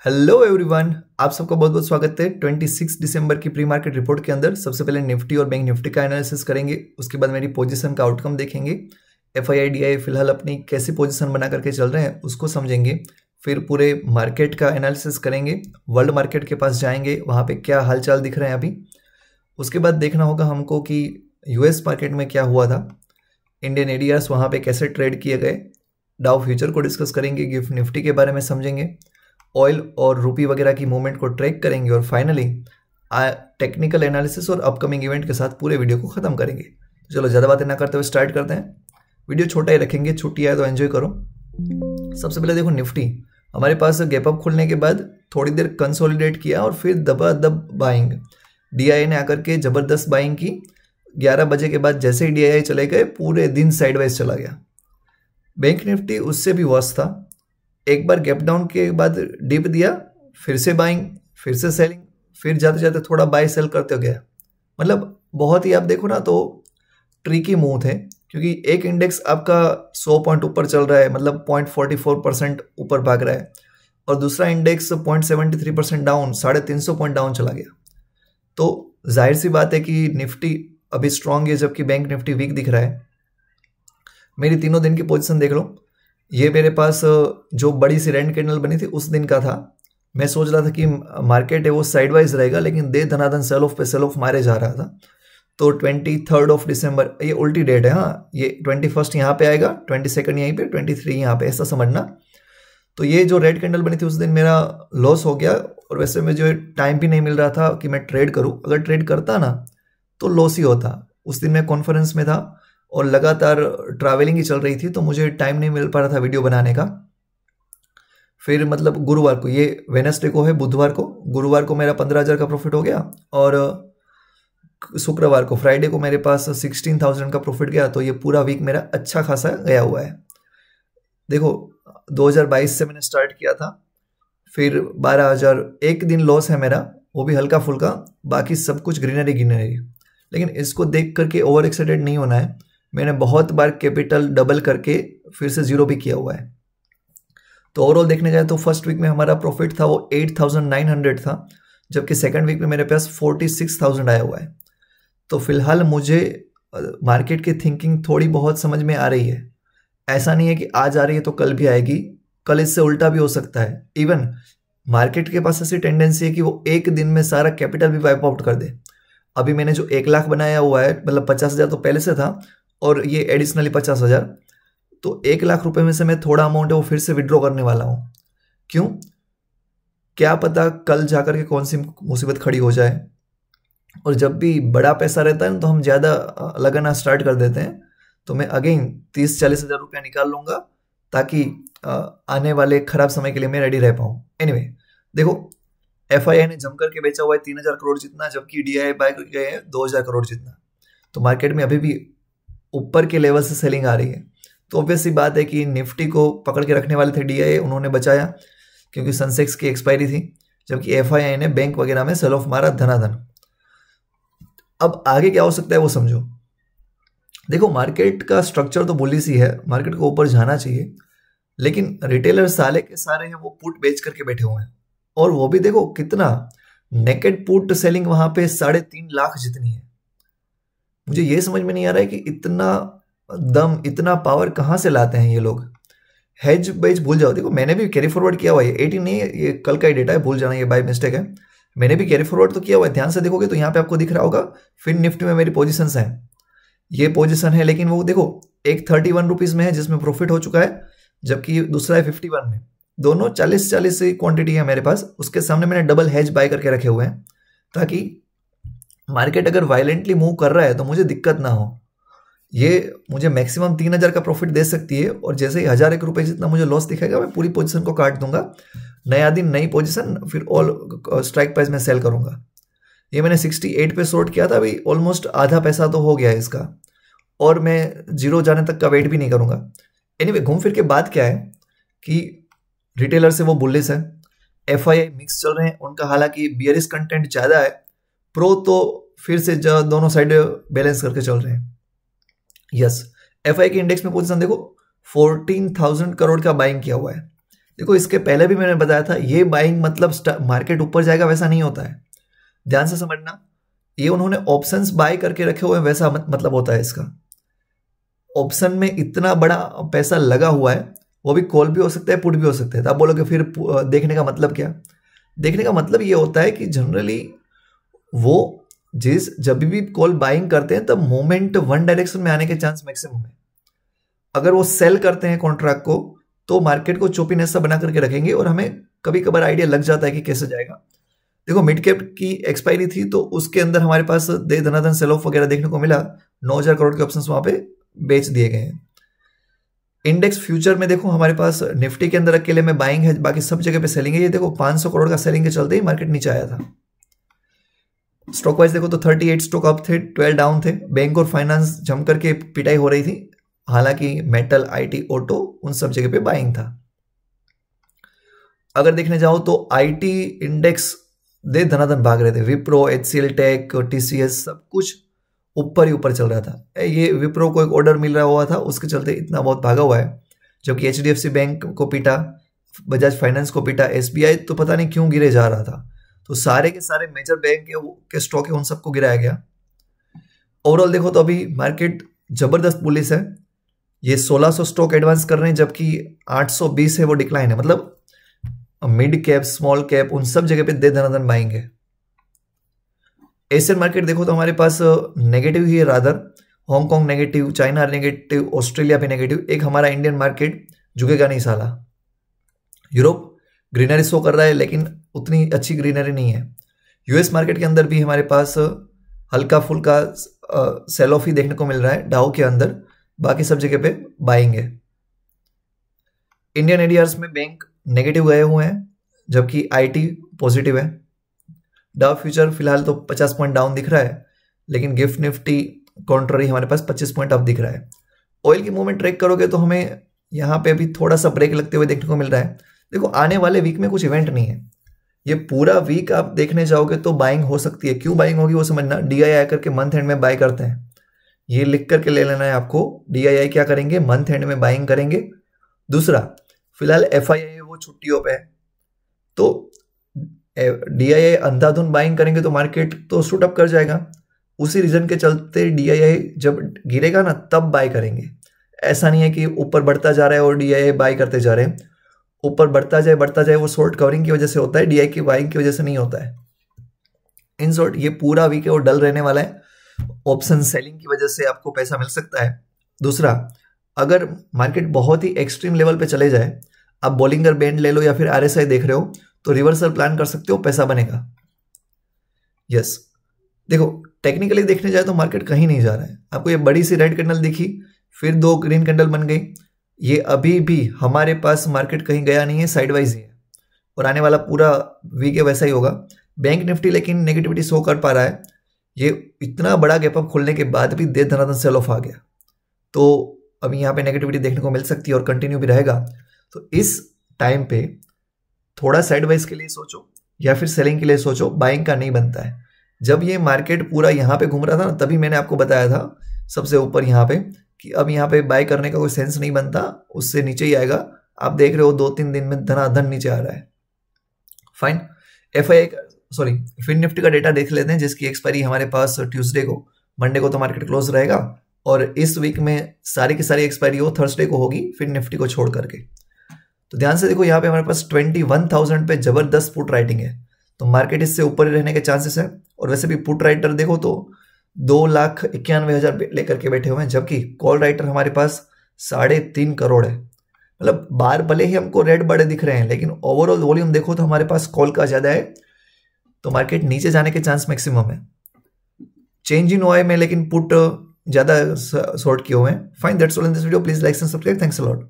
Hello everyone, आप सबका बहुत बहुत स्वागत है 26 दिसंबर की प्री मार्केट रिपोर्ट के अंदर। सबसे पहले निफ्टी और बैंक निफ्टी का एनालिसिस करेंगे, उसके बाद मेरी पोजीशन का आउटकम देखेंगे। एफआईआई डीआई फिलहाल अपनी कैसी पोजीशन बना करके चल रहे हैं उसको समझेंगे। फिर पूरे मार्केट का एनालिसिस करेंगे, वर्ल्ड मार्केट के पास जाएंगे, वहाँ पे क्या हालचाल दिख रहे हैं अभी। उसके बाद देखना होगा हमको कि यूएस मार्केट में क्या हुआ था, इंडियन एडीआर्स वहाँ पे कैसे ट्रेड किए गए। डाउ फ्यूचर को डिस्कस करेंगे, गिफ्ट निफ्टी के बारे में समझेंगे, ऑयल और रुपी वगैरह की मूवमेंट को ट्रैक करेंगे और फाइनली टेक्निकल एनालिसिस और अपकमिंग इवेंट के साथ पूरे वीडियो को ख़त्म करेंगे। तो चलो ज़्यादा बातें ना करते हुए स्टार्ट करते हैं। वीडियो छोटा ही रखेंगे, छुट्टी आए तो एंजॉय करो। सबसे पहले देखो निफ्टी हमारे पास गैप अप खुलने के बाद थोड़ी देर कंसोलिडेट किया और फिर दबादब बाइंग, डीआईआई ने आकर के ज़बरदस्त बाइंग की। 11 बजे के बाद जैसे ही डीआईआई चले गए पूरे दिन साइडवाइज चला गया। बैंक निफ्टी उससे भी वर्स्ट था, एक बार गैप डाउन के बाद डिप दिया, फिर से बाइंग, फिर से सेलिंग, फिर जाते जाते थोड़ा बाय सेल करते गया। मतलब बहुत ही आप देखो ना तो ट्रिकी मूव थे, क्योंकि एक इंडेक्स आपका 100 पॉइंट ऊपर चल रहा है, मतलब 0.44% ऊपर भाग रहा है, और दूसरा इंडेक्स 0.73% डाउन, 350 पॉइंट डाउन चला गया। तो जाहिर सी बात है कि निफ्टी अभी स्ट्रांग है जबकि बैंक निफ्टी वीक दिख रहा है। मेरी तीनों दिन की पोजीशन देख लो, ये मेरे पास जो बड़ी सी रेंट कैंडल बनी थी उस दिन का था। मैं सोच रहा था कि मार्केट है वो साइडवाइज रहेगा, लेकिन दे धनाधन सेल ऑफ पे सेल ऑफ मारे जा रहा था। तो 23 दिसंबर, ये उल्टी डेट है, हाँ, ये 21 यहाँ पे आएगा, 22 यहीं पे, 23 यहाँ पे, ऐसा समझना। तो ये जो रेड कैंडल बनी थी उस दिन मेरा लॉस हो गया, और वैसे में जो टाइम भी नहीं मिल रहा था कि मैं ट्रेड करूँ। अगर ट्रेड करता ना तो लॉस ही होता। उस दिन मैं कॉन्फ्रेंस में था और लगातार ट्रैवलिंग ही चल रही थी, तो मुझे टाइम नहीं मिल पा रहा था वीडियो बनाने का। फिर मतलब गुरुवार को, ये वेडनेसडे को है, बुधवार को, गुरुवार को मेरा 15,000 का प्रॉफिट हो गया, और शुक्रवार को, फ्राइडे को मेरे पास 16,000 का प्रॉफिट गया। तो ये पूरा वीक मेरा अच्छा खासा गया हुआ है। देखो 2022 से मैंने स्टार्ट किया था, फिर 12,000, एक दिन लॉस है मेरा, वो भी हल्का फुल्का, बाकी सब कुछ ग्रीनरी ग्रीनरी। लेकिन इसको देख करके ओवर एक्साइटेड नहीं होना है। मैंने बहुत बार कैपिटल डबल करके फिर से जीरो भी किया हुआ है। तो ओवरऑल देखने जाए तो फर्स्ट वीक में हमारा प्रॉफिट था वो 8,900 था, जबकि सेकंड वीक में मेरे पास 46,000 आया हुआ है। तो फिलहाल मुझे मार्केट की थिंकिंग थोड़ी बहुत समझ में आ रही है। ऐसा नहीं है कि आज आ रही है तो कल भी आएगी, कल इससे उल्टा भी हो सकता है। इवन मार्केट के पास ऐसी टेंडेंसी है कि वो एक दिन में सारा कैपिटल भी वाइप आउट कर दे। अभी मैंने जो 1 लाख बनाया हुआ है, मतलब 50,000 तो पहले से था, और ये एडिशनली 50,000, तो 1 लाख रुपए में से मैं थोड़ा अमाउंट है वो फिर से विड्रॉ करने वाला हूँ। क्यों? क्या पता कल जाकर के कौन सी मुसीबत खड़ी हो जाए। और जब भी बड़ा पैसा रहता है ना तो हम ज़्यादा लगाना स्टार्ट कर देते हैं। तो मैं अगेन 30-40 हज़ार रुपया निकाल लूँगा, ताकि आने वाले खराब समय के लिए मैं रेडी रह पाऊँ। एनीवे, देखो एफआईआई ने जम करके बेचा हुआ है 3,000 करोड़ जितना, जबकि डीआईआई बाय गए हैं 2,000 करोड़ जितना। तो मार्केट में अभी भी ऊपर के लेवल से सेलिंग आ रही है। तो ऑब्वियस सी बात है कि निफ्टी को पकड़ के रखने वाले थे डीआईआई, उन्होंने बचाया क्योंकि सेंसेक्स की एक्सपायरी थी, जबकि एफआईआई ने बैंक वगैरह में सेल ऑफ मारा धनाधन। अब आगे क्या हो सकता है वो समझो। देखो मार्केट का स्ट्रक्चर तो बुलिश ही है, मार्केट को ऊपर जाना चाहिए, लेकिन रिटेलर साले के सारे हैं वो पुट बेच करके बैठे हुए हैं। और वो भी देखो कितना नेकेड पुट सेलिंग वहां पे 3.5 लाख जितनी है। मुझे ये समझ में नहीं आ रहा है कि इतना दम, इतना पावर कहाँ से लाते हैं ये लोग। हेज बेच भूल जाओ, देखो मैंने भी कैरी फॉरवर्ड किया हुआ है, 18 नहीं है, ये कल का ही डेटा है, भूल जाना, ये बाय मिस्टेक है। मैंने भी कैरी फॉरवर्ड तो किया हुआ है, ध्यान से देखोगे तो यहाँ पे आपको दिख रहा होगा फिर निफ्टी में मेरी पोजिशन है, ये पोजिशन है। लेकिन वो देखो एक 31 रुपीज में है जिसमें प्रॉफिट हो चुका है, जबकि दूसरा है 51 में। दोनों 40-40 से क्वांटिटी है मेरे पास। उसके सामने मैंने डबल हेज बाय करके रखे हुए हैं, ताकि मार्केट अगर वायलेंटली मूव कर रहा है तो मुझे दिक्कत ना हो। ये मुझे मैक्सिमम 3,000 का प्रॉफिट दे सकती है, और जैसे ही 1,001 रुपये जितना मुझे लॉस दिखेगा मैं पूरी पोजीशन को काट दूंगा। नया दिन नई पोजीशन, फिर ऑल स्ट्राइक प्राइस में सेल करूंगा। ये मैंने 68 पे शॉर्ट किया था, अभी ऑलमोस्ट आधा पैसा तो हो गया है इसका, और मैं जीरो जाने तक का वेट भी नहीं करूंगा। एनीवे, घूम फिर के बात क्या है कि रिटेलर से वो बुलिश है, एफआईआई मिक्स चल रहे हैं उनका, हालांकि बियरिश कंटेंट ज़्यादा है, प्रो तो फिर से दोनों साइड बैलेंस करके चल रहे हैं। यस, एफआईआई के इंडेक्स में पोजीशन देखो 14,000 करोड़ का बाइंग किया हुआ है, देखो इसके पहले भी मैंने बताया था, ये बाइंग मतलब मार्केट ऊपर जाएगा वैसा नहीं होता है, ध्यान से समझना। ये उन्होंने ऑप्शंस बाय करके रखे हुए हैं वैसा मतलब होता है इसका। ऑप्शन में इतना बड़ा पैसा लगा हुआ है, वो भी कॉल भी हो सकता है पुट भी हो सकता है। तो आप बोलोगे फिर देखने का मतलब क्या? देखने का मतलब ये होता है कि जनरली वो जब भी कॉल बाइंग करते हैं तब मोमेंट वन डायरेक्शन में आने के चांस मैक्सिमम है। अगर वो सेल करते हैं कॉन्ट्रैक्ट को तो मार्केट को चोपीनेस सा बना करके रखेंगे और हमें कभी कभार आइडिया लग जाता है कि कैसे जाएगा। देखो मिड कैप की एक्सपायरी थी तो उसके अंदर हमारे पास दे धनाधन सेल ऑफ वगैरह देखने को मिला, 9,000 करोड़ के ऑप्शंस वहां पे बेच दिए गए हैं। इंडेक्स फ्यूचर में देखो हमारे पास निफ्टी के अंदर अकेले में बाइंग है, बाकी सब जगह पे सेलिंग है। ये देखो 500 करोड़ का सेलिंग के चलते ही मार्केट नीचे आया था। स्टॉक वाइज देखो तो 38 स्टॉक अप थे, 12 डाउन थे। बैंक और फाइनेंस जम करके पिटाई हो रही थी, हालांकि मेटल, आईटी, ऑटो उन सब जगह पे बाइंग था। अगर देखने जाओ तो आईटी इंडेक्स दे धनाधन भाग रहे थे। विप्रो, एचसीएल टेक, टीसीएस सब कुछ ऊपर ही ऊपर चल रहा था। ये विप्रो को एक ऑर्डर मिल रहा हुआ था, उसके चलते इतना बहुत भागा हुआ है। जबकि एचडीएफसी बैंक को पीटा, बजाज फाइनेंस को पीटा, एसबीआई तो पता नहीं क्यों गिरे जा रहा था। तो सारे के सारे मेजर बैंक के स्टॉक है उन सबको गिराया गया। ओवरऑल देखो तो अभी मार्केट जबरदस्त बुलिश है। ये 1600 स्टॉक एडवांस कर रहे हैं, जबकि 820 है वो डिक्लाइन है। मतलब मिड कैप, स्मॉल कैप उन सब जगह पे दे धनाधन बाइंग है। एशियन मार्केट देखो तो हमारे पास नेगेटिव ही है rather. Hong Kong negative, China negative, Australia भी नेगेटिव। एक हमारा इंडियन मार्केट झुकेगा नहीं साला। यूरोप ग्रीनरी शो कर रहा है लेकिन उतनी अच्छी ग्रीनरी नहीं है। यूएस मार्केट के अंदर भी हमारे पास हल्का फुल्का सेल ऑफ ही देखने को मिल रहा है डाउ के अंदर, बाकी सब जगह पे बाइंग है। इंडियन एडीआर्स में बैंक नेगेटिव गए हुए हैं, जबकि आईटी पॉजिटिव है। डाउ फ्यूचर फिलहाल तो 50 पॉइंट डाउन दिख रहा है, लेकिन गिफ्ट निफ्टी कॉन्ट्ररी हमारे पास 25 पॉइंट अप दिख रहा है। ऑयल की मूवमेंट ट्रैक करोगे तो हमें यहाँ पे अभी थोड़ा सा ब्रेक लगते हुए देखने को मिल रहा है। देखो आने वाले वीक में कुछ इवेंट नहीं है, ये पूरा वीक आप देखने जाओगे तो बाइंग हो सकती है। क्यों बाइंग होगी वो समझना। डीआईआई करके मंथ एंड में बाय करते हैं, ये लिख करके ले लेना है आपको। डीआईआई क्या करेंगे, मंथ एंड में बाइंग करेंगे। दूसरा, फिलहाल एफआईआई वो छुट्टियों पे है, तो डीआईआई अंधाधुन बाइंग करेंगे तो मार्केट तो शूट अप कर जाएगा। उसी रीजन के चलते डीआईआई जब गिरेगा ना तब बाय करेंगे। ऐसा नहीं है कि ऊपर बढ़ता जा रहा है और डीआईआई बाय करते जा रहे हैं। ऊपर बढ़ता जाए वो शॉर्ट कवरिंग की वजह से होता है, डीआई की बाइंग की वजह से नहीं होता है। इन शॉर्ट ये पूरा वीक है वो डल रहने वाला है। ऑप्शन सेलिंग की वजह से आपको पैसा मिल सकता है। दूसरा, अगर मार्केट बहुत ही एक्सट्रीम लेवल पे चले जाए, आप बॉलिंगर बैंड ले लो या फिर आरएसआई देख रहे हो तो रिवर्सल प्लान कर सकते हो, पैसा बनेगा। यस, देखो टेक्निकली देखने जाए तो मार्केट कहीं नहीं जा रहा है। आपको ये बड़ी सी रेड कैंडल दिखी, फिर 2 ग्रीन कैंडल बन गई। ये अभी भी हमारे पास मार्केट कहीं गया नहीं है, साइडवाइज ही है और आने वाला पूरा वीक वैसा ही होगा। बैंक निफ्टी लेकिन नेगेटिविटी शो कर पा रहा है। ये इतना बड़ा गैप अप खोलने के बाद भी दे धनाधन सेल ऑफ आ गया, तो अभी यहाँ पे नेगेटिविटी देखने को मिल सकती है और कंटिन्यू भी रहेगा। तो इस टाइम पे थोड़ा साइडवाइज के लिए सोचो या फिर सेलिंग के लिए सोचो, बाइंग का नहीं बनता है। जब ये मार्केट पूरा यहाँ पे घूम रहा था ना, तभी मैंने आपको बताया था सबसे ऊपर यहाँ पे कि अब यहाँ पे बाय करने का कोई सेंस नहीं बनता, उससे नीचे ही आएगा। आप देख रहे हो 2-3 दिन में धनाधन नीचे आ रहा है। फाइन, फिन निफ्टी का डेटा देख लेते हैं, जिसकी एक्सपायरी हमारे पास ट्यूसडे को, मंडे को तो मार्केट क्लोज रहेगा और इस वीक में सारी की सारी एक्सपायरी वो थर्सडे को होगी फिन निफ्टी को छोड़ करके। तो ध्यान से देखो यहाँ पे हमारे पास 21,000 पे जबरदस्त पुट राइटिंग है, तो मार्केट इससे ऊपर ही रहने के चांसेस है। और वैसे भी पुट राइटर देखो तो 2,91,000 लेकर के बैठे हुए हैं, जबकि कॉल राइटर हमारे पास 3.5 करोड़ है। मतलब बार भले ही हमको रेड बड़े दिख रहे हैं, लेकिन ओवरऑल वॉल्यूम देखो तो हमारे पास कॉल का ज्यादा है, तो मार्केट नीचे जाने के चांस मैक्सिमम है। चेंज इन ओआई में लेकिन पुट ज्यादा शॉर्ट किए हुए हैं। Fine, that's all in this video. Please like and subscribe. Thanks a lot.